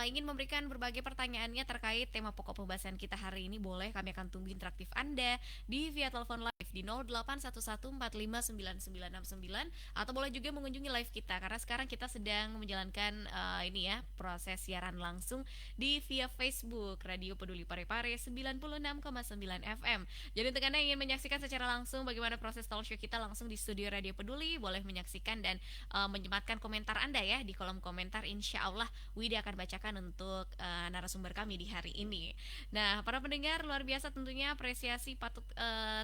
ingin memberikan berbagai pertanyaannya terkait tema pokok pembahasan kita hari ini, boleh kami akan tunggu interaktif Anda di via telepon live di 0811459969 atau boleh juga mengunjungi live kita karena sekarang kita sedang menjalankan ini ya proses siaran langsung di via Facebook Radio Peduli Parepare 96,9 FM. Jadi untuk Anda yang ingin menyaksikan secara langsung bagaimana proses talk show kita langsung di studio Radio Peduli, boleh menyaksikan dan menyematkan komentar Anda ya di kolom komentar. Insya Allah Wida akan bacakan untuk narasumber kami di hari ini. Nah, para pendengar luar biasa tentunya apresiasi patut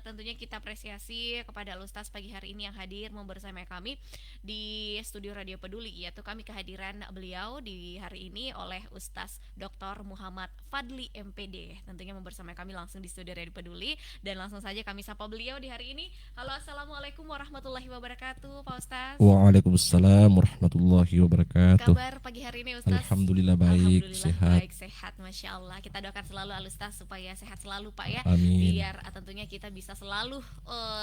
tentunya kita apresiasi kepada Ustaz pagi hari ini yang hadir membersama kami di studio Radio Peduli, yaitu kami kehadiran beliau di hari ini oleh Ustaz Dr. Muhammad Fadli MPD. Tentunya membersama kami langsung di studio Radio Peduli dan langsung saja kami sapa beliau di hari ini. Halo, assalamualaikum warahmatullahi wabarakatuh, Pak Ustaz. Waalaikumsalam warahmatullahi wabarakatuh. Kabar pagi hari ini Ustaz? Alhamdulillah baik, sehat. Baik, sehat, Masya Allah. Kita doakan selalu Ustaz supaya sehat selalu Pak ya. Amin. Biar tentunya kita bisa selalu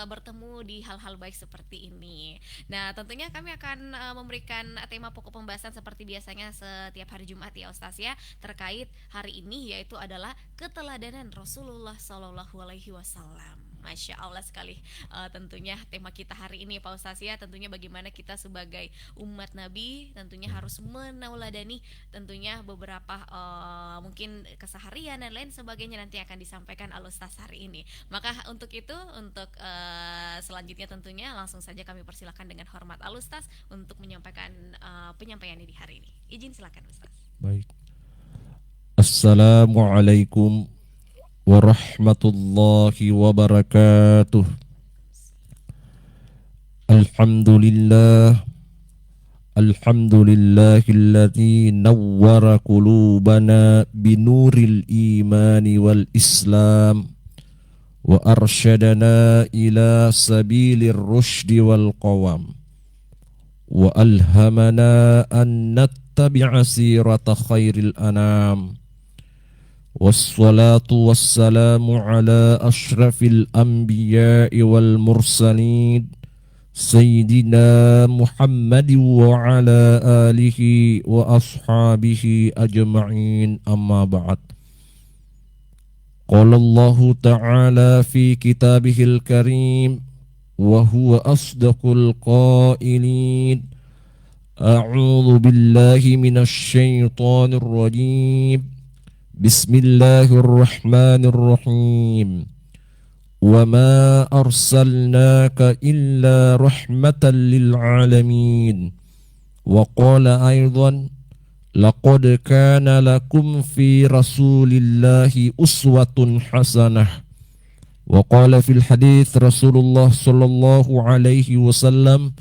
bertemu di hal-hal baik seperti ini. Nah, tentunya kami akan memberikan tema pokok pembahasan seperti biasanya setiap hari Jumat ya Ustaz ya, terkait hari ini yaitu adalah keteladanan Rasulullah Shallallahu Alaihi Wasallam. Masya Allah sekali. Tentunya tema kita hari ini Pak Ustaz ya, tentunya bagaimana kita sebagai umat Nabi tentunya harus menauladani tentunya beberapa mungkin keseharian dan lain sebagainya nanti akan disampaikan Al Ustaz hari ini. Maka untuk itu, untuk selanjutnya tentunya langsung saja kami persilakan dengan hormat Al Ustaz untuk menyampaikan penyampaiannya di hari ini. Izin silakan Ustaz. Baik. Assalamualaikum warahmatullahi wabarakatuh. Alhamdulillahilladzi nawwara qulubana binuril imani wal islam wa arsyadana ila sabilir rusydi wal qawam wa alhamana an nattabi'a sirata khairil anam. Wassalatu wassalamu ala ashrafil anbiya'i wal mursalin Sayyidina Muhammad wa ala alihi wa ashabihi ajma'in, amma ba'd. Qala Allahu ta'ala fi kitabihil karim wa huwa asdaqul qailin. A'udzu billahi minasy syaithanir rajim. Bismillahirrahmanirrahim. Wa ma arsalnaka illa rahmatan lil alamin. Wa qala aidan laqad kana lakum fi rasulillahi uswatun hasanah. Wa qala fil hadits Rasulullah sallallahu alaihi wasallam,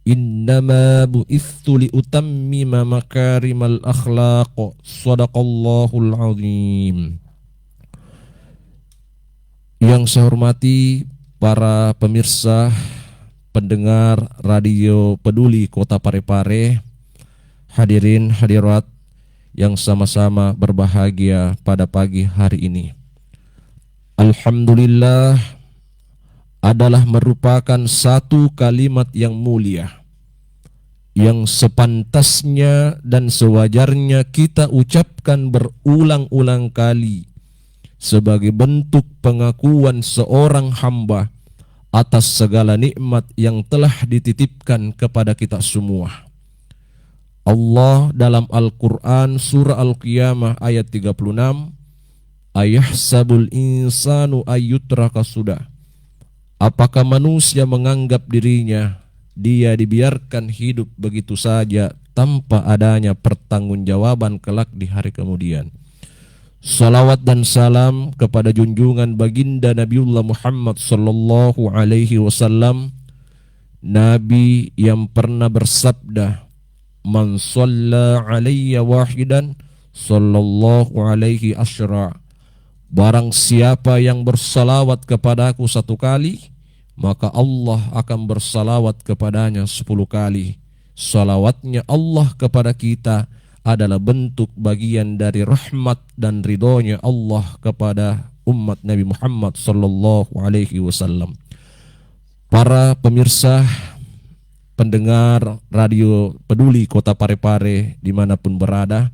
innama bu'ithu liutammima makarimal akhlaq. Shadaqallahul azim. Yang saya hormati para pemirsa, pendengar Radio Peduli Kota Parepare, hadirin hadirat yang sama-sama berbahagia pada pagi hari ini. Alhamdulillah adalah merupakan satu kalimat yang mulia, yang sepantasnya dan sewajarnya kita ucapkan berulang-ulang kali sebagai bentuk pengakuan seorang hamba atas segala nikmat yang telah dititipkan kepada kita semua. Allah dalam Al-Quran surah Al-Qiyamah ayat 36, ayahsabul insanu ayyutraka sudah. Apakah manusia menganggap dirinya dia dibiarkan hidup begitu saja tanpa adanya pertanggungjawaban kelak di hari kemudian? Salawat dan salam kepada junjungan baginda Nabiullah Muhammad sallallahu alaihi wasallam, Nabi yang pernah bersabda, man shalla alayya wahidan sallallahu alaihi asyra. Barang siapa yang bersalawat kepadaku satu kali, maka Allah akan bersalawat kepadanya 10 kali. Salawatnya Allah kepada kita adalah bentuk bagian dari rahmat dan ridhonya Allah kepada umat Nabi Muhammad sallallahu alaihi wasallam. Para pemirsa, pendengar Radio Peduli Kota Parepare dimanapun berada,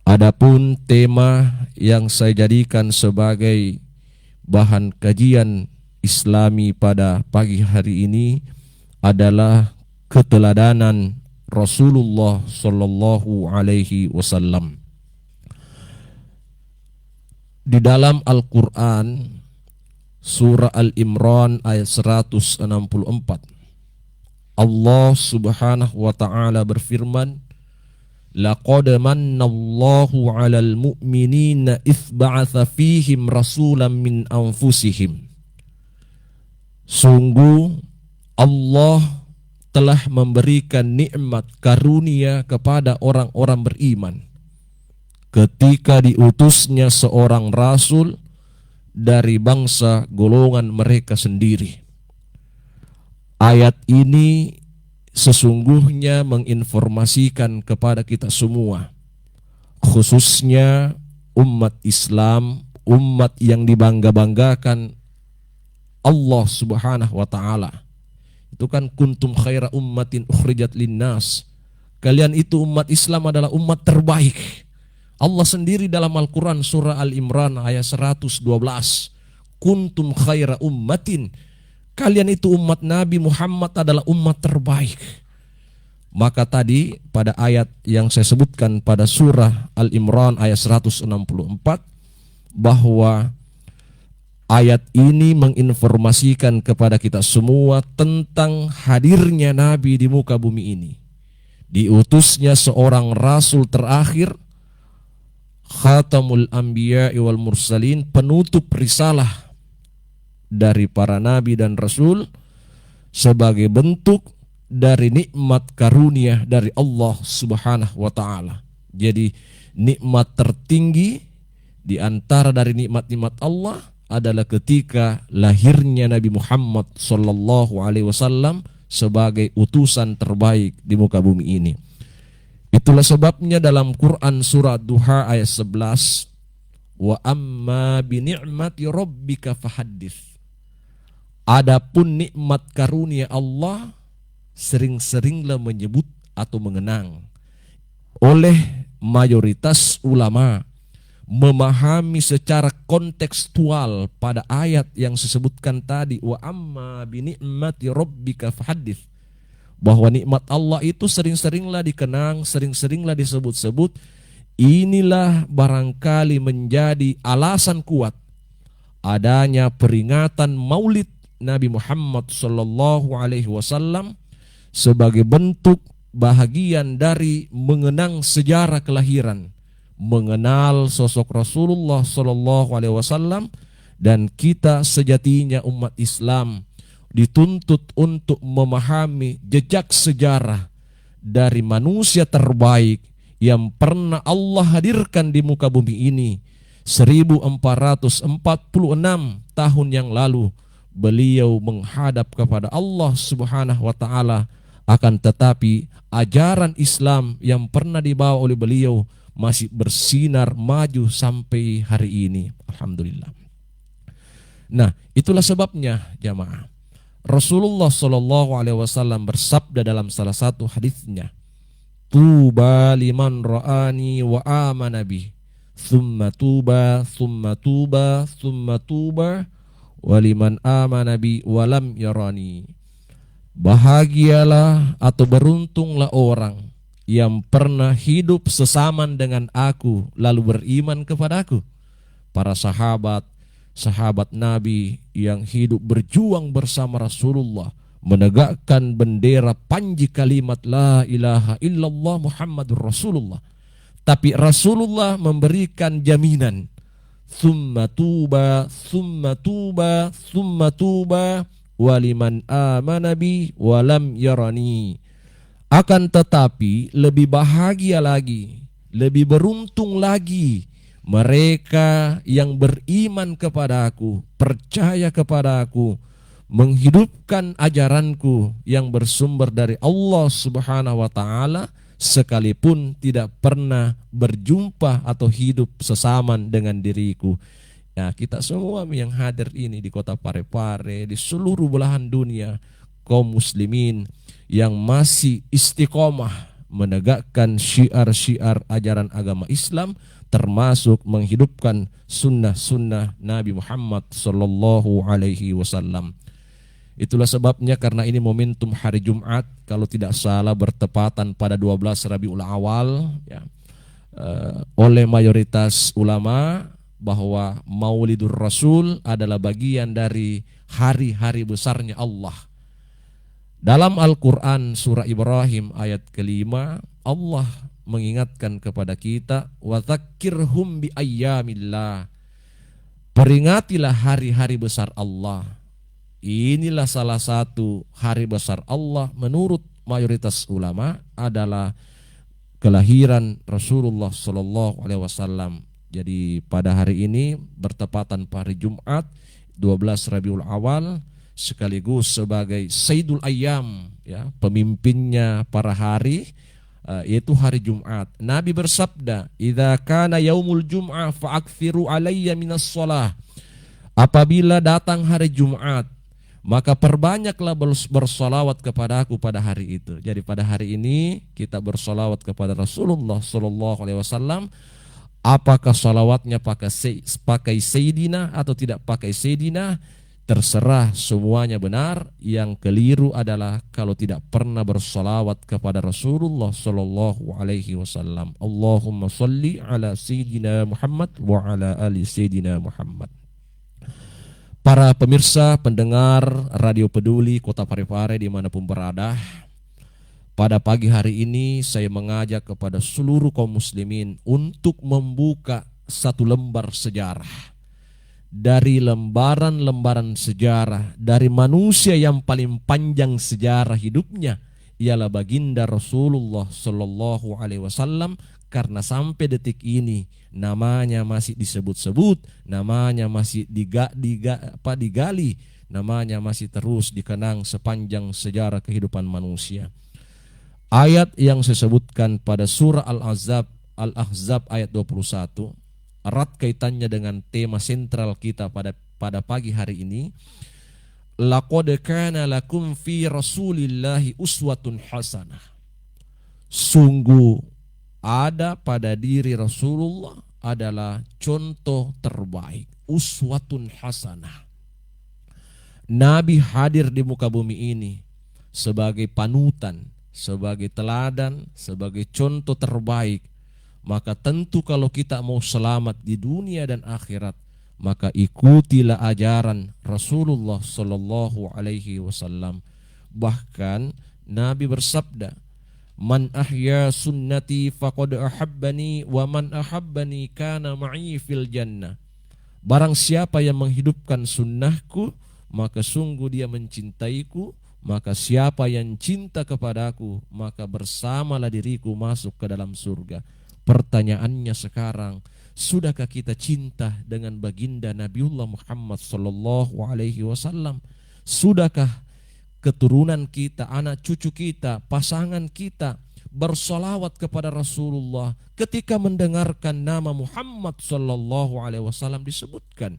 Adapun tema yang saya jadikan sebagai bahan kajian Islami pada pagi hari ini adalah keteladanan Rasulullah Sallallahu Alaihi Wasallam. Di dalam Al-Quran surah Al-Imran ayat 164, Allah Subhanahu wa taala berfirman, laqad mannallahu 'alal mu'minina idz ba'atsa fihim rasulan min anfusihim. Sungguh Allah telah memberikan nikmat karunia kepada orang-orang beriman ketika diutusnya seorang rasul dari bangsa golongan mereka sendiri. Ayat ini sesungguhnya menginformasikan kepada kita semua, khususnya umat Islam, umat yang dibangga-banggakan Allah Subhanahu wa taala. Itu kan kuntum khaira ummatin ukhrijat linnas. Kalian itu umat Islam adalah umat terbaik. Allah sendiri dalam Al-Quran surah Al-Imran ayat 112, kuntum khaira ummatin, kalian itu umat Nabi Muhammad adalah umat terbaik. Maka tadi pada ayat yang saya sebutkan pada surah Al-Imran ayat 164, bahwa ayat ini menginformasikan kepada kita semua tentang hadirnya Nabi di muka bumi ini. Diutusnya seorang rasul terakhir, Khatamul Anbiya wal Mursalin, penutup risalah dari para nabi dan rasul, sebagai bentuk dari nikmat karunia dari Allah Subhanahu wa taala. Jadi nikmat tertinggi di antara dari nikmat-nikmat Allah adalah ketika lahirnya Nabi Muhammad sallallahu alaihi wasallam sebagai utusan terbaik di muka bumi ini. Itulah sebabnya dalam Quran surah Duha ayat 11, wa amma bi ni'mati rabbika fahaddits. Adapun nikmat karunia Allah, sering-seringlah menyebut atau mengenang. Oleh mayoritas ulama memahami secara kontekstual pada ayat yang disebutkan tadi, wa amma bi ni'mati rabbika fahaddits, bahwa nikmat Allah itu sering-seringlah dikenang, sering-seringlah disebut-sebut. Inilah barangkali menjadi alasan kuat adanya peringatan Maulid Nabi Muhammad sallallahu alaihi wasallam sebagai bentuk bahagian dari mengenang sejarah kelahiran, mengenal sosok Rasulullah sallallahu alaihi wasallam, dan kita sejatinya umat Islam dituntut untuk memahami jejak sejarah dari manusia terbaik yang pernah Allah hadirkan di muka bumi ini 1446 tahun yang lalu. Beliau menghadap kepada Allah Subhanahu wa taala, akan tetapi ajaran Islam yang pernah dibawa oleh beliau masih bersinar maju sampai hari ini, alhamdulillah. Nah, itulah sebabnya jamaah, Rasulullah Shallallahu Alaihi Wasallam bersabda dalam salah satu hadisnya, tuba liman ra'ani wa amana bi, thumma tuba, thumma tuba, thumma tuba, waliman amana bi walam yarani. Bahagialah atau beruntunglah orang yang pernah hidup sesaman dengan aku lalu beriman kepadaku. Para sahabat Nabi yang hidup berjuang bersama Rasulullah, menegakkan bendera panji kalimat la ilaha illallah Muhammadur Rasulullah. Tapi Rasulullah memberikan jaminan, summa tuba, summa tuba, summa tuba, waliman amana bi walam yarani. Akan tetapi lebih bahagia lagi, lebih beruntung lagi mereka yang beriman kepadaku, percaya kepadaku, menghidupkan ajaranku yang bersumber dari Allah Subhanahu wa taala, sekalipun tidak pernah berjumpa atau hidup sesaman dengan diriku. Nah, kita semua yang hadir ini di kota Parepare, di seluruh belahan dunia, kaum muslimin yang masih istiqomah menegakkan syiar-syiar ajaran agama Islam, termasuk menghidupkan sunnah-sunnah Nabi Muhammad sallallahu alaihi wasallam. Itulah sebabnya karena ini momentum hari Jumat, kalau tidak salah bertepatan pada 12 Rabiul Awal ya, oleh mayoritas ulama bahwa Maulidur Rasul adalah bagian dari hari-hari besarnya Allah. Dalam Al-Quran surah Ibrahim ayat kelima, Allah mengingatkan kepada kita, wa dzakirhum bi ayyamillah. Peringatilah hari-hari besar Allah. Inilah salah satu hari besar Allah menurut mayoritas ulama adalah kelahiran Rasulullah sallallahu alaihi wasallam. Jadi pada hari ini bertepatan pada hari Jumat 12 Rabiul Awal, sekaligus sebagai Sayyidul Ayyam ya, pemimpinnya para hari, yaitu hari Jumat. Nabi bersabda, "Idza kana yaumul jum'ah fa'akthiru alayya minas shalah." Apabila datang hari Jumat, maka perbanyaklah bersolawat kepadaku pada hari itu. Jadi pada hari ini kita bersolawat kepada Rasulullah sallallahu alaihi wasallam. Apakah solawatnya pakai Sayyidina atau tidak pakai Sayyidina, terserah, semuanya benar. Yang keliru adalah kalau tidak pernah bersolawat kepada Rasulullah sallallahu alaihi wasallam. Allahumma salli ala Sayyidina Muhammad wa ala ali Sayyidina Muhammad. Para pemirsa pendengar Radio Peduli Kota Parepare dimanapun berada, pada pagi hari ini saya mengajak kepada seluruh kaum muslimin untuk membuka satu lembar sejarah. Dari lembaran-lembaran sejarah dari manusia yang paling panjang sejarah hidupnya, ialah baginda Rasulullah sallallahu alaihi wasallam, karena sampai detik ini namanya masih disebut-sebut, namanya masih digali, namanya masih terus dikenang sepanjang sejarah kehidupan manusia. Ayat yang saya sebutkan pada surah Al-Ahzab ayat 21 erat kaitannya dengan tema sentral kita pada pagi hari ini. Laqad kana lakum fi Rasulillahi uswatun hasanah. Sungguh ada pada diri Rasulullah adalah contoh terbaik, uswatun hasanah. Nabi hadir di muka bumi ini sebagai panutan, sebagai teladan, sebagai contoh terbaik. Maka tentu kalau kita mau selamat di dunia dan akhirat, maka ikutilah ajaran Rasulullah sallallahu alaihi wasallam. Bahkan Nabi bersabda, "Man ahya sunnati faqad ahabbani wa man ahabbani kana ma'i fil jannah." Barang siapa yang menghidupkan sunnahku, maka sungguh dia mencintaiku. Maka siapa yang cinta kepadaku, maka bersamalah diriku masuk ke dalam surga. Pertanyaannya sekarang, sudahkah kita cinta dengan baginda Nabiullah Muhammad sallallahu alaihi wasallam? Sudahkah keturunan kita, anak cucu kita, pasangan kita bersolawat kepada Rasulullah ketika mendengarkan nama Muhammad sallallahu alaihi wasallam disebutkan?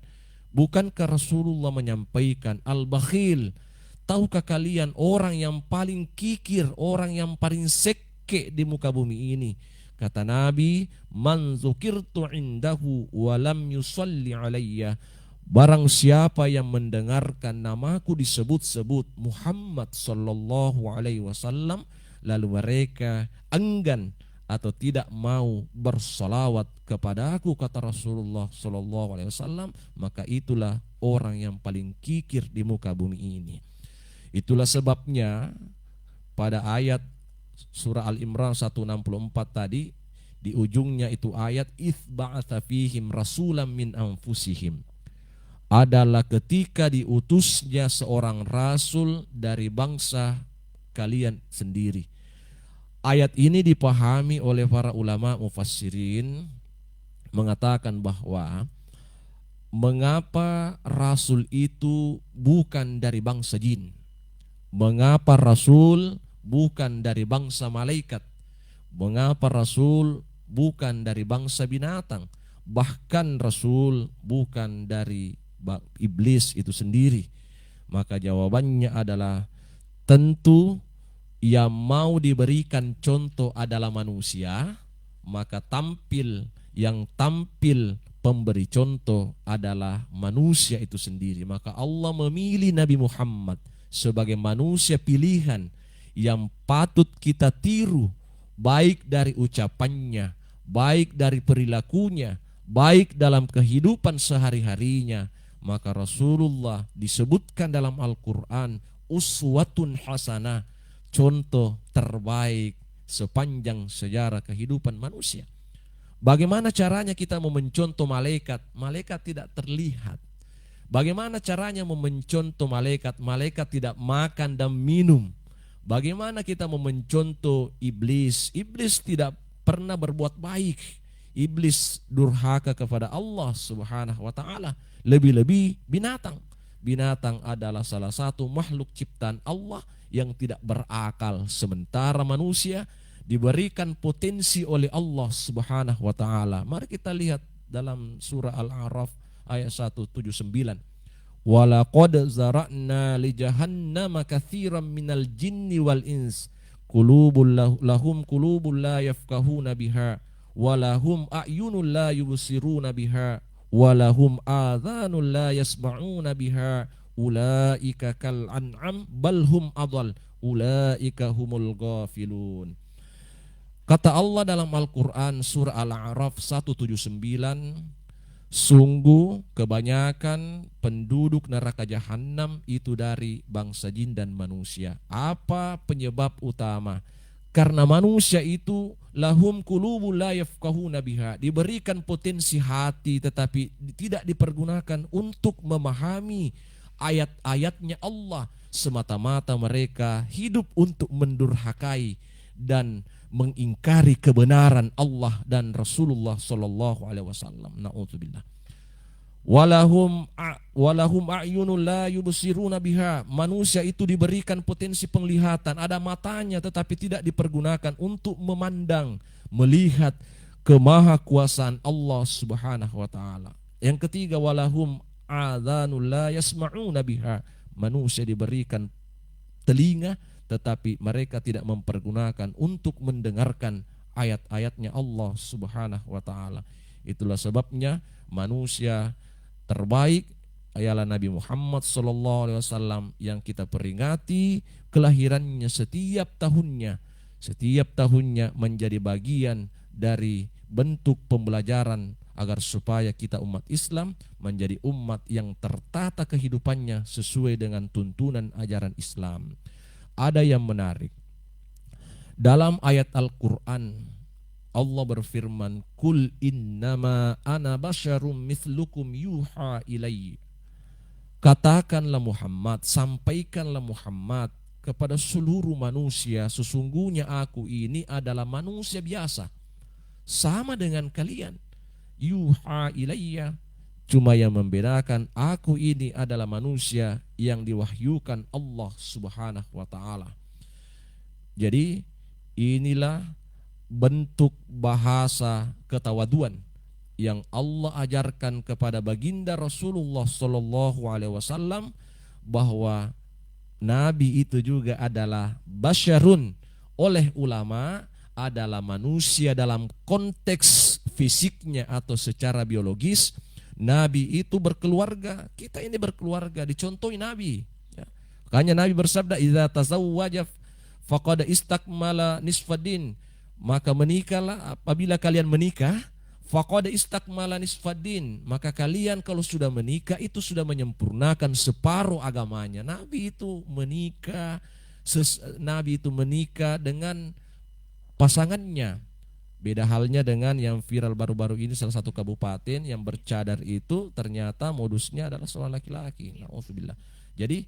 Bukankah Rasulullah menyampaikan al-bakhil? Tahukah kalian orang yang paling kikir, orang yang paling seke di muka bumi ini? Kata Nabi, "Man dzukirtu indahu wa lam yusalli alayya." Barang siapa yang mendengarkan namaku disebut-sebut Muhammad sallallahu alaihi wasallam, lalu mereka enggan atau tidak mau bersolawat kepada aku, kata Rasulullah sallallahu alaihi wasallam, maka itulah orang yang paling kikir di muka bumi ini. Itulah sebabnya pada ayat surah Al-Imran 164 tadi, di ujungnya itu ayat idz ba'atsa fihim rasulam min anfusihim, adalah ketika diutusnya seorang rasul dari bangsa kalian sendiri. Ayat ini dipahami oleh para ulama mufassirin mengatakan bahwa mengapa rasul itu bukan dari bangsa jin? Mengapa Rasul bukan dari bangsa malaikat? Mengapa Rasul bukan dari bangsa binatang? Bahkan Rasul bukan dari iblis itu sendiri. Maka jawabannya adalah tentu yang mau diberikan contoh adalah manusia, maka yang tampil pemberi contoh adalah manusia itu sendiri. Maka Allah memilih Nabi Muhammad sebagai manusia pilihan yang patut kita tiru, baik dari ucapannya, baik dari perilakunya, baik dalam kehidupan sehari-harinya. Maka Rasulullah disebutkan dalam Al-Quran uswatun hasanah, contoh terbaik sepanjang sejarah kehidupan manusia. Bagaimana caranya kita mencontoh malaikat? Malaikat tidak terlihat. Bagaimana caranya mencontoh malaikat? Malaikat tidak makan dan minum. Bagaimana kita mencontoh iblis? Iblis tidak pernah berbuat baik. Iblis durhaka kepada Allah Subhanahu wa taala. Lebih-lebih binatang. Binatang adalah salah satu makhluk ciptaan Allah yang tidak berakal, sementara manusia diberikan potensi oleh Allah Subhanahu wa taala. Mari kita lihat dalam surah Al-A'raf ayat 179. Walaqad zara'na li jahannama katsiran minal jinni wal ins lahum qulubun la yafqahuna biha walahum a'yunun la yubsiruna biha walahum adhanun la yasma'una biha ulaika kal an'am bal hum adall ulaika humul ghafilun. Kata Allah dalam Al-Quran surah Al-A'raf 179, sungguh kebanyakan penduduk neraka jahanam itu dari bangsa jin dan manusia. Apa penyebab utama? Karena manusia itu lahum qulubun la yafqahuna biha, diberikan potensi hati tetapi tidak dipergunakan untuk memahami ayat-ayatnya Allah. Semata-mata mereka hidup untuk mendurhakai dan mengingkari kebenaran Allah dan Rasulullah sallallahu alaihi wasallam. Na'udzubillah. Walahum a'yunun la yubsiruna biha. Manusia itu diberikan potensi penglihatan, ada matanya tetapi tidak dipergunakan untuk memandang, melihat kemahakuasaan Allah Subhanahu wa taala. Yang ketiga, walahum adhanul la yasma'una biha. Manusia diberikan telinga tetapi mereka tidak mempergunakan untuk mendengarkan ayat-ayatnya Allah Subhanahu wa taala. Itulah sebabnya manusia terbaik ialah Nabi Muhammad sallallahu alaihi wasallam yang kita peringati kelahirannya setiap tahunnya. Setiap tahunnya menjadi bagian dari bentuk pembelajaran agar supaya kita umat Islam menjadi umat yang tertata kehidupannya sesuai dengan tuntunan ajaran Islam. Ada yang menarik. Dalam ayat Al-Quran Allah berfirman, Kul innama ana basyarum mithlukum yuha ilayya. Katakanlah Muhammad, sampaikanlah Muhammad kepada seluruh manusia, sesungguhnya aku ini adalah manusia biasa, sama dengan kalian. Yuha ilayya, cuma yang membedakan aku ini adalah manusia yang diwahyukan Allah Subhanahu wa taala. Jadi inilah bentuk bahasa ketawaduan yang Allah ajarkan kepada baginda Rasulullah sallallahu alaihi wasallam, bahwa nabi itu juga adalah basyarun, oleh ulama adalah manusia dalam konteks fisiknya atau secara biologis. Nabi itu berkeluarga, kita ini berkeluarga, dicontohi Nabi. Ya. Makanya Nabi bersabda, "Idza tazawwaja faqad istakmala nisfadin." Maka menikahlah, apabila kalian menikah, faqad istakmala nisfadin. Maka kalian kalau sudah menikah itu sudah menyempurnakan separuh agamanya. Nabi itu menikah dengan pasangannya. Beda halnya dengan yang viral baru-baru ini, salah satu kabupaten yang bercadar itu ternyata modusnya adalah seorang laki-laki. Na'udzubillah. Jadi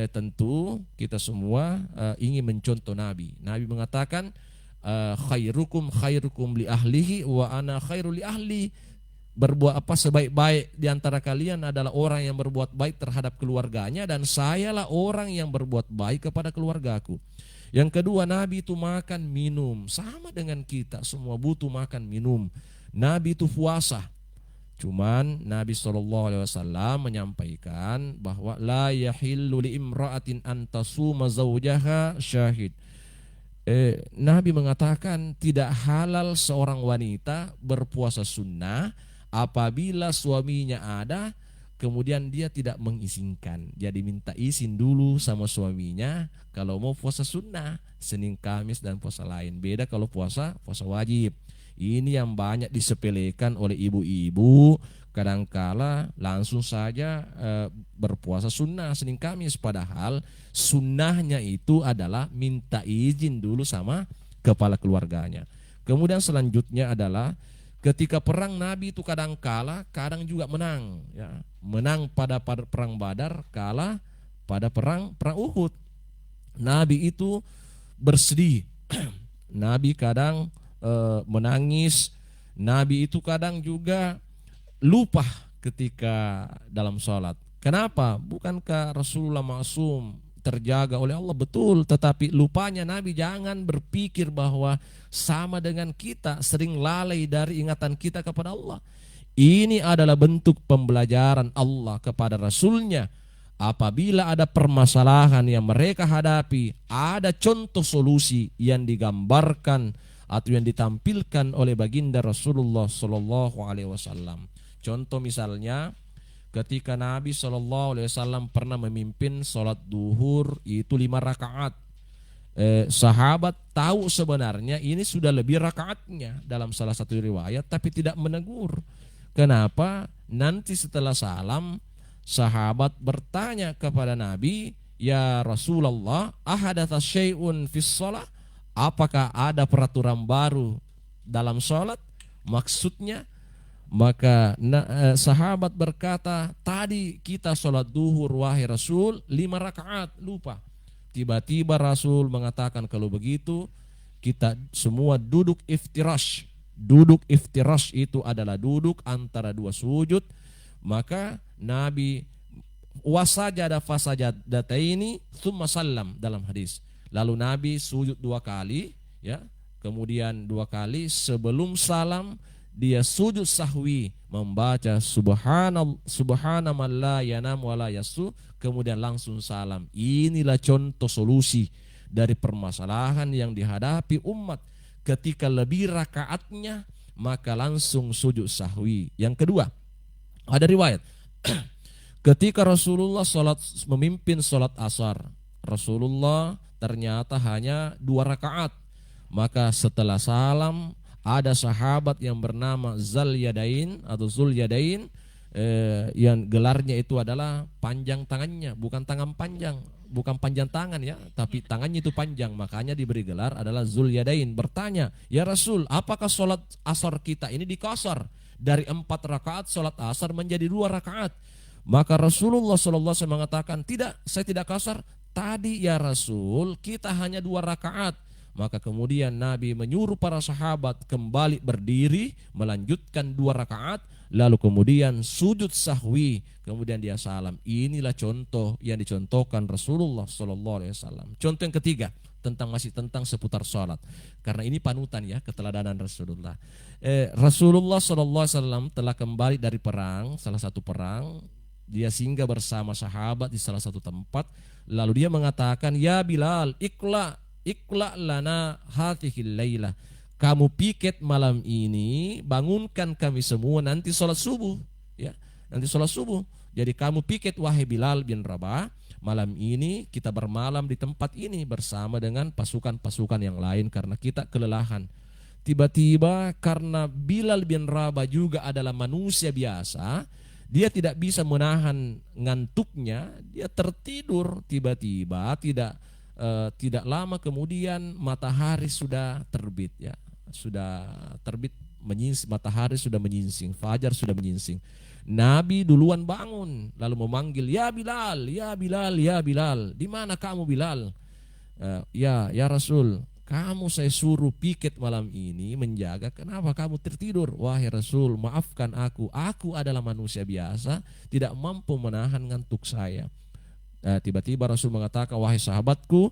tentu kita semua ingin mencontoh Nabi. Nabi mengatakan, khairukum li ahlihi wa ana khairul li ahli. Berbuat apa sebaik-baik di antara kalian adalah orang yang berbuat baik terhadap keluarganya, dan sayalah orang yang berbuat baik kepada keluargaku. Yang kedua, Nabi itu makan minum sama dengan kita, semua butuh makan minum. Nabi itu puasa. Cuman Nabi SAW menyampaikan bahwa la yahillu li imra'atin an tasuma zawjaha syahid. Nabi mengatakan tidak halal seorang wanita berpuasa sunnah apabila suaminya ada kemudian dia tidak mengizinkan. Jadi minta izin dulu sama suaminya kalau mau puasa sunnah, Senin, Kamis dan puasa lain. Beda kalau puasa wajib. Ini yang banyak disepelekan oleh ibu-ibu, kadangkala langsung saja berpuasa sunnah Senin Kamis, padahal sunnahnya itu adalah minta izin dulu sama kepala keluarganya. Kemudian selanjutnya adalah ketika perang Nabi itu kadang juga menang, ya. Menang pada perang Badar, kalah pada perang Uhud. Nabi itu bersedih. Nabi kadang menangis. Nabi itu kadang juga lupa ketika dalam sholat. Kenapa? Bukankah Rasulullah maksum, terjaga oleh Allah? Betul, tetapi lupanya Nabi jangan berpikir bahwa sama dengan kita sering lalai dari ingatan kita kepada Allah. Ini adalah bentuk pembelajaran Allah kepada Rasulnya. Apabila ada permasalahan yang mereka hadapi, ada contoh solusi yang digambarkan atau yang ditampilkan oleh baginda Rasulullah Shallallahu Alaihi Wasallam. Contoh misalnya, ketika Nabi Shallallahu Alaihi Wasallam pernah memimpin sholat duhur itu 5 rakaat. Sahabat tahu sebenarnya ini sudah lebih rakaatnya dalam salah satu riwayat, tapi tidak menegur. Kenapa? Nanti setelah salam, sahabat bertanya kepada Nabi, ya Rasulullah, ahadatsa syai'un fis shalah? Apakah ada peraturan baru dalam sholat? Maksudnya, maka sahabat berkata, tadi kita sholat duhur wahai Rasul 5 rakaat, lupa. Tiba-tiba Rasul mengatakan, kalau begitu kita semua duduk iftirash. Duduk iftirash itu adalah duduk antara 2 sujud. Maka Nabi wasajada fasajadataini tsumma sallam dalam hadis. Lalu Nabi sujud 2 kali, ya. Kemudian 2 kali sebelum salam dia sujud sahwi membaca subhanallah la yanam wala yasu, kemudian langsung salam. Inilah contoh solusi dari permasalahan yang dihadapi umat. Ketika lebih rakaatnya maka langsung sujud sahwi. Yang kedua, ada riwayat ketika Rasulullah memimpin sholat asar, Rasulullah ternyata hanya 2 rakaat. Maka setelah salam ada sahabat yang bernama Zulyadain yang gelarnya itu adalah panjang tangannya, bukan tangan panjang, bukan panjang tangan ya, tapi tangannya itu panjang, makanya diberi gelar adalah Zulyadain. Bertanya, ya Rasul, apakah sholat asar kita ini dikasar dari 4 rakaat sholat asar menjadi 2 rakaat? Maka Rasulullah SAW mengatakan, tidak, saya tidak kasar. Tadi ya Rasul, kita hanya 2 rakaat. Maka kemudian Nabi menyuruh para sahabat kembali berdiri, melanjutkan 2 rakaat, lalu kemudian sujud sahwi, kemudian dia salam. Inilah contoh yang dicontohkan Rasulullah SAW. Contoh yang ketiga, masih tentang seputar sholat. Karena ini panutan ya, keteladanan Rasulullah. Rasulullah SAW telah kembali dari perang, salah satu perang. Dia singgah bersama sahabat di salah satu tempat. Lalu dia mengatakan, ya Bilal, Iqla lana hathihil laylah. Kamu piket malam ini, bangunkan kami semua nanti sholat subuh, ya. Nanti sholat subuh. Jadi kamu piket wahai Bilal bin Rabah, malam ini kita bermalam di tempat ini bersama dengan pasukan-pasukan yang lain karena kita kelelahan. Tiba-tiba karena Bilal bin Rabah juga adalah manusia biasa, dia tidak bisa menahan ngantuknya, dia tertidur tiba-tiba, tidak lama kemudian matahari sudah terbit ya. Sudah terbit menyingsing, matahari sudah menyingsing, fajar sudah menyingsing. Nabi duluan bangun lalu memanggil, ya Bilal, ya Bilal, ya Bilal. Di mana kamu Bilal? Ya Rasul, kamu saya suruh piket malam ini menjaga. Kenapa kamu tertidur? Wahai Rasul, maafkan aku adalah manusia biasa, tidak mampu menahan ngantuk saya. Tiba-tiba Rasul mengatakan, wahai sahabatku,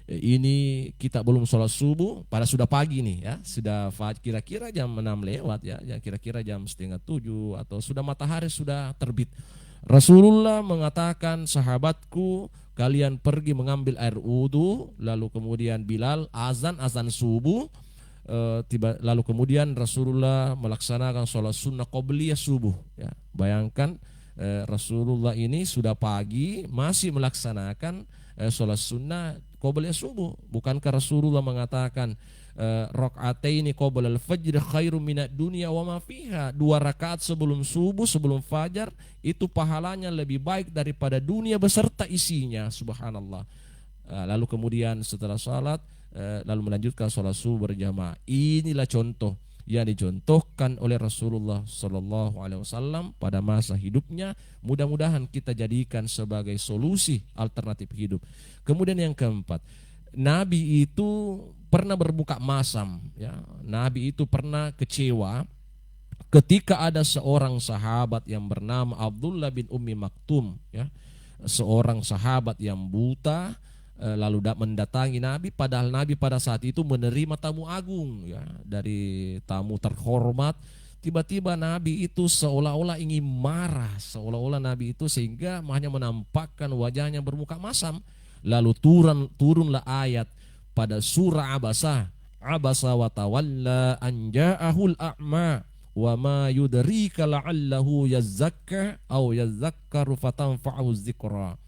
ini kita belum sholat subuh, pada sudah pagi nih ya, sudah kira-kira jam 6 lewat ya, kira-kira jam 6:30 atau sudah matahari sudah terbit. Rasulullah mengatakan, sahabatku, kalian pergi mengambil air wudu, lalu kemudian Bilal azan subuh. Lalu kemudian Rasulullah melaksanakan sholat sunnah qobliyah subuh. Ya, bayangkan Rasulullah ini sudah pagi masih melaksanakan sholat sunnah qobliyah subuh. Bukankah Rasulullah mengatakan rakaataini qabla al-fajr khairum minad dunya wa ma fiha, 2 rakaat sebelum subuh, sebelum fajar, itu pahalanya lebih baik daripada dunia beserta isinya. Subhanallah. Lalu kemudian setelah salat lalu melanjutkan sholat subuh berjamaah. Inilah contoh yang dicontohkan oleh Rasulullah Sallallahu Alaihi Wasallam pada masa hidupnya. Mudah-mudahan kita jadikan sebagai solusi alternatif hidup. Kemudian yang keempat, Nabi itu pernah berbuka masam. Ya, Nabi itu pernah kecewa ketika ada seorang sahabat yang bernama Abdullah bin Ummi Maktum. Ya, seorang sahabat yang buta lalu mendatangi Nabi, padahal Nabi pada saat itu menerima tamu agung, ya, dari tamu terhormat. Tiba-tiba Nabi itu seolah-olah ingin marah, seolah-olah Nabi itu sehingga hanya menampakkan wajahnya bermuka masam. Lalu turunlah ayat pada surah Abasa wa tawalla an ja'ahul a'ma wa ma yudrika la'allahu yazzakka aw yazzakkaru fatanfa'u dzikra.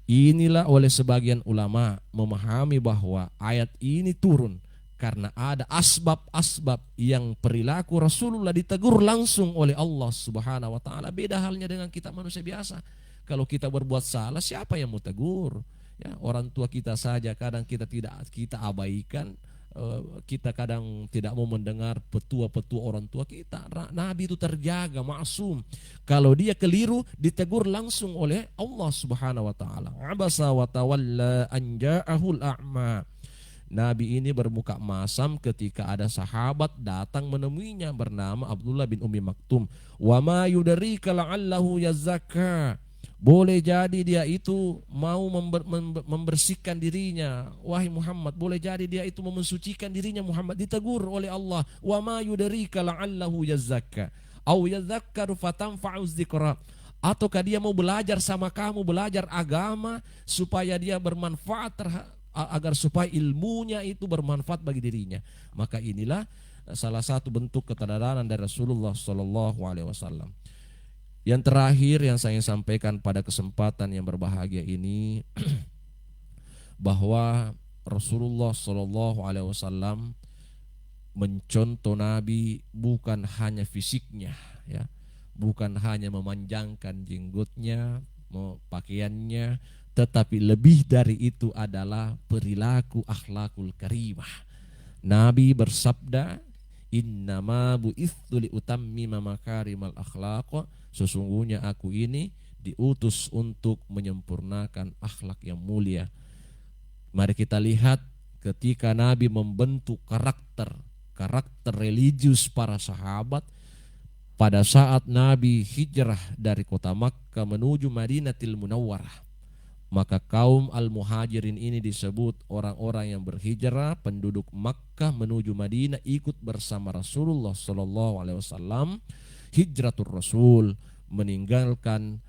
Inilah oleh sebagian ulama memahami bahwa ayat ini turun karena ada asbab-asbab yang perilaku Rasulullah ditegur langsung oleh Allah Subhanahu wa taala. Beda halnya dengan kita manusia biasa. Kalau kita berbuat salah, siapa yang mau tegur? Ya, orang tua kita saja kadang kita abaikan. Kita kadang tidak mau mendengar petua-petua orang tua kita. Nabi itu terjaga, maksum. Kalau dia keliru, ditegur langsung oleh Allah Subhanahu wa taala. Abasa wa tawalla an ja'ahul a'ma. Nabi ini bermuka masam ketika ada sahabat datang menemuinya bernama Abdullah bin Ummi Maktum. Wa ma yudrika la'allahu yazakka. Boleh jadi dia itu mau membersihkan dirinya. Wahai Muhammad, boleh jadi dia itu mau mensucikan dirinya. Muhammad ditegur oleh Allah. Wa ma yudrika la'allahu yazzakka aw yadzakkaru fatanfa'u dzikra. Ataukah dia mau belajar sama kamu, belajar agama supaya dia bermanfaat agar supaya ilmunya itu bermanfaat bagi dirinya. Maka inilah salah satu bentuk keteladanan dari Rasulullah sallallahu alaihi wasallam. Yang terakhir yang saya sampaikan pada kesempatan yang berbahagia ini bahwa Rasulullah Shallallahu Alaihi Wasallam mencontoh Nabi bukan hanya fisiknya, ya, bukan hanya memanjangkan jenggotnya, pakaiannya, tetapi lebih dari itu adalah perilaku akhlakul karimah. Nabi bersabda, innama bu'itsu liutammima makarimal akhlaq. Sesungguhnya aku ini diutus untuk menyempurnakan akhlak yang mulia. Mari kita lihat ketika Nabi membentuk karakter religius para sahabat pada saat Nabi hijrah dari kota Makkah menuju Madinatul Munawwarah. Maka kaum al-muhajirin ini disebut orang-orang yang berhijrah, penduduk Makkah menuju Madinah, ikut bersama Rasulullah sallallahu alaihi wasallam hijratul Rasul, meninggalkan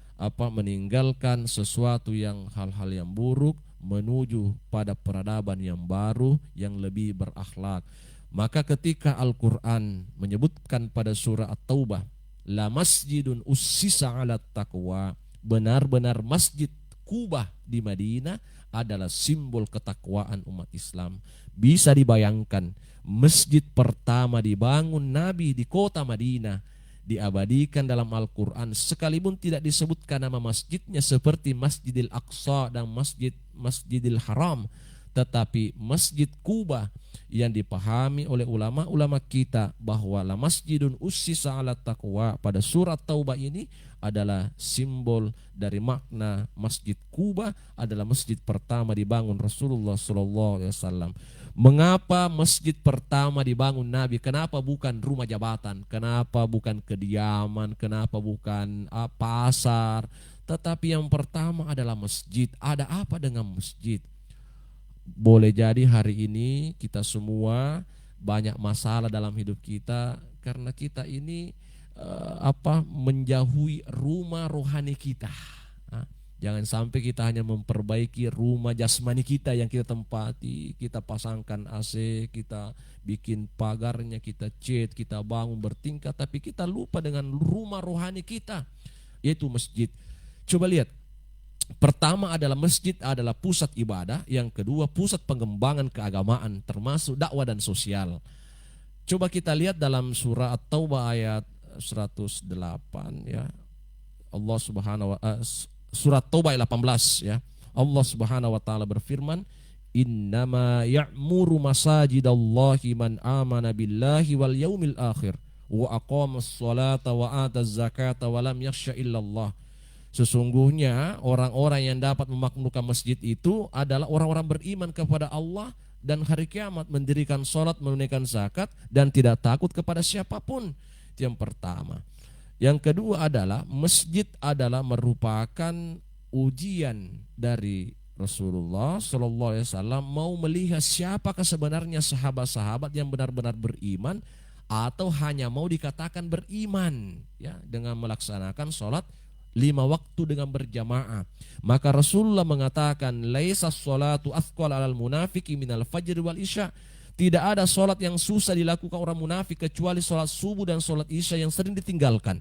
sesuatu yang hal-hal yang buruk menuju pada peradaban yang baru yang lebih berakhlak. Maka ketika Al-Qur'an menyebutkan pada surah At-Taubah, la masjidun ussisa 'alat taqwa, benar-benar masjid Kubah di Madinah adalah simbol ketakwaan umat Islam. Bisa dibayangkan, masjid pertama dibangun Nabi di kota Madinah diabadikan dalam Al-Quran, sekalipun tidak disebutkan nama masjidnya seperti Masjidil Aqsa dan Masjidil Haram, tetapi Masjid Kuba yang dipahami oleh ulama-ulama kita bahwa la masjidun ussisa 'ala taqwa pada surat Taubah ini adalah simbol dari makna Masjid Kuba adalah masjid pertama dibangun Rasulullah SAW. Mengapa masjid pertama dibangun Nabi? Kenapa bukan rumah jabatan? Kenapa bukan kediaman? Kenapa bukan pasar? Tetapi yang pertama adalah masjid. Ada apa dengan masjid? Boleh jadi hari ini kita semua banyak masalah dalam hidup kita karena kita ini menjauhi rumah rohani kita. Nah, jangan sampai kita hanya memperbaiki rumah jasmani kita yang kita tempati, kita pasangkan AC, kita bikin pagarnya, kita cat, kita bangun bertingkat, tapi kita lupa dengan rumah rohani kita, yaitu masjid. Coba lihat, pertama adalah masjid adalah pusat ibadah, yang kedua pusat pengembangan keagamaan termasuk dakwah dan sosial. Coba kita lihat dalam surah At-Taubah ayat 108 ya. Allah Subhanahu wa surat Taubah 18 ya. Allah Subhanahu wa taala berfirman, "Innama ya'muru masajidallahi man amana billahi wal yaumil akhir wa aqamas sholata wa ataz zakata wa lam yakhsha illallah." Sesungguhnya orang-orang yang dapat memakmurkan masjid itu adalah orang-orang beriman kepada Allah dan hari kiamat, mendirikan sholat, menunaikan zakat, dan tidak takut kepada siapapun. Itu yang pertama. Yang kedua adalah masjid adalah merupakan ujian dari Rasulullah Shallallahu Alaihi Wasallam mau melihat siapakah sebenarnya sahabat-sahabat yang benar-benar beriman atau hanya mau dikatakan beriman ya dengan melaksanakan sholat 5 waktu dengan berjamaah. Maka Rasulullah mengatakan, laisa sholatu athqal alal munafiki minal fajr wal isya. Tidak ada sholat yang susah dilakukan orang munafik kecuali sholat subuh dan sholat isya yang sering ditinggalkan.